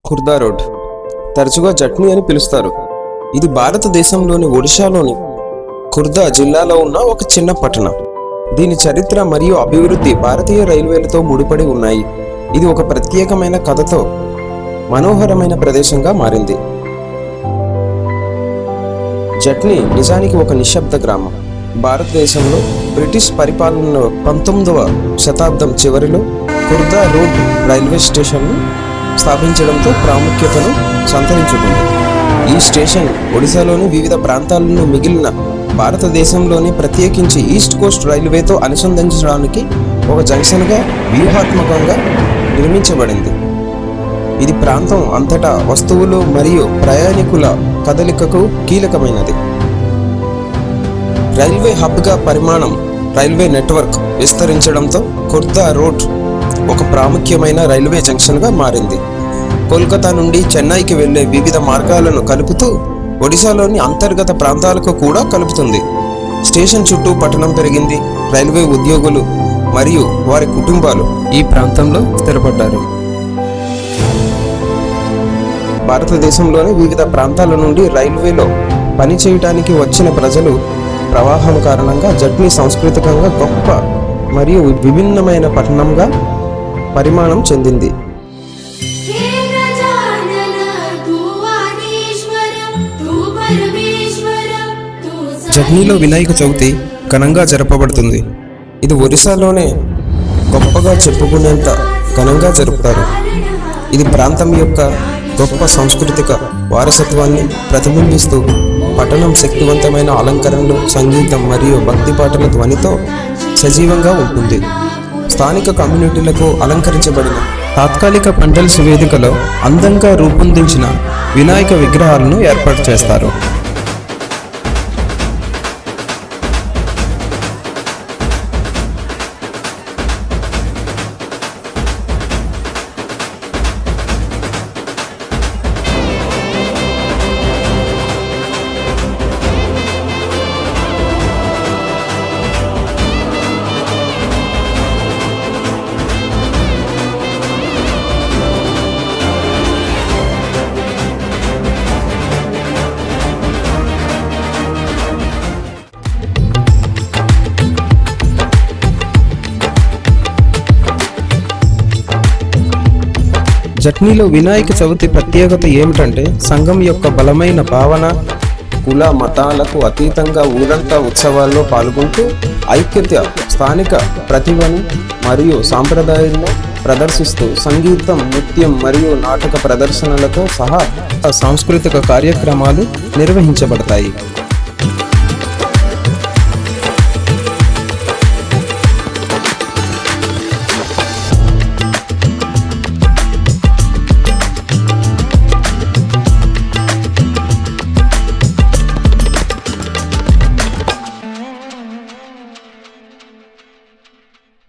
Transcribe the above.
Khurda road, తరచుగా జట్నీ అని పిలుస్తారు. ఇది భారతదేశంలోని ఒడిశాలోని ఖుర్దా జిల్లాలో ఉన్న ఒక చిన్న పట్టణం. దీని చరిత్ర మరియు అభివృద్ధి భారతీయ రైల్వేలతో ముడిపడి ఉన్నాయి. ఇది ఒక ప్రత్యేకమైన కథతో మనోహరమైన ప్రదేశంగా మారింది. జట్నీ నిజానికి ఒక నిశ్శబ్ద గ్రామం. భారతదేశంలో బ్రిటిష్ పరిపాలనలో 19వ శతాబ్దం చివరిలో ఖుర్దా రోడ్ రైల్వే స్టేషన్ను స్థాపించడంతో ప్రాముఖ్యతను సంతరించుకుంది. ఈ స్టేషన్ ఒడిశాలోని వివిధ ప్రాంతాలను మిగిలిన భారతదేశంలోని ప్రత్యేకించి ఈస్ట్ కోస్ట్ రైల్వేతో అనుసంధానించడానికి ఒక జంక్షన్గా వ్యూహాత్మకంగా నిర్మించబడింది. ఇది ప్రాంతం అంతటా వస్తువులు మరియు ప్రయాణికుల కదలికకు కీలకమైనది. రైల్వే హబ్గా పరిమాణం రైల్వే నెట్వర్క్ విస్తరించడంతో ఖుర్దా రోడ్ ఒక ప్రాముఖ్యమైన రైల్వే జంక్షన్గా మారింది. కోల్కతా నుండి చెన్నైకి వెళ్లే వివిధ మార్గాలను కలుపుతూ ఒడిశాలోని అంతర్గత ప్రాంతాలకు కూడా కలుపుతుంది. స్టేషన్ చుట్టూ పట్టణం పెరిగింది. రైల్వే ఉద్యోగులు మరియు వారి కుటుంబాలు ఈ ప్రాంతంలో స్థిరపడ్డారు. భారతదేశంలోని వివిధ ప్రాంతాల నుండి రైల్వేలో పనిచేయడానికి వచ్చిన ప్రజలు ప్రవాహం కారణంగా జట్నీ సాంస్కృతికంగా గొప్ప మరియు విభిన్నమైన పట్టణంగా పరిమాణం చెందింది. జట్నీలో వినాయక చవితి ఘనంగా జరపబడుతుంది. ఇది ఒరిస్సాలోనే గొప్పగా చెప్పుకునేంత ఘనంగా జరుపుతారు. ఇది ప్రాంతం యొక్క గొప్ప సాంస్కృతిక వారసత్వాన్ని ప్రతిబింబిస్తూ పట్టణం శక్తివంతమైన అలంకరణలు, సంగీతం మరియు భక్తి పాటల ధ్వనితో సజీవంగా ఉంటుంది. స్థానిక కమ్యూనిటీలకు అలంకరించబడిన తాత్కాలిక పండల్స్ వేదికలో అందంగా రూపొందించిన వినాయక విగ్రహాలను ఏర్పాటు చేస్తారు. జట్నీలో వినాయక చవితి ప్రత్యేకత ఏమిటంటే సంఘం యొక్క బలమైన భావన. కుల మతాలకు అతీతంగా ఊరంతా ఉత్సవాల్లో పాల్గొంటూ ఐక్యత, స్థానిక ప్రతిభను మరియు సాంప్రదాయాలను ప్రదర్శిస్తూ సంగీతం, నృత్యం మరియు నాటక ప్రదర్శనలతో సహా సాంస్కృతిక కార్యక్రమాలు నిర్వహించబడతాయి.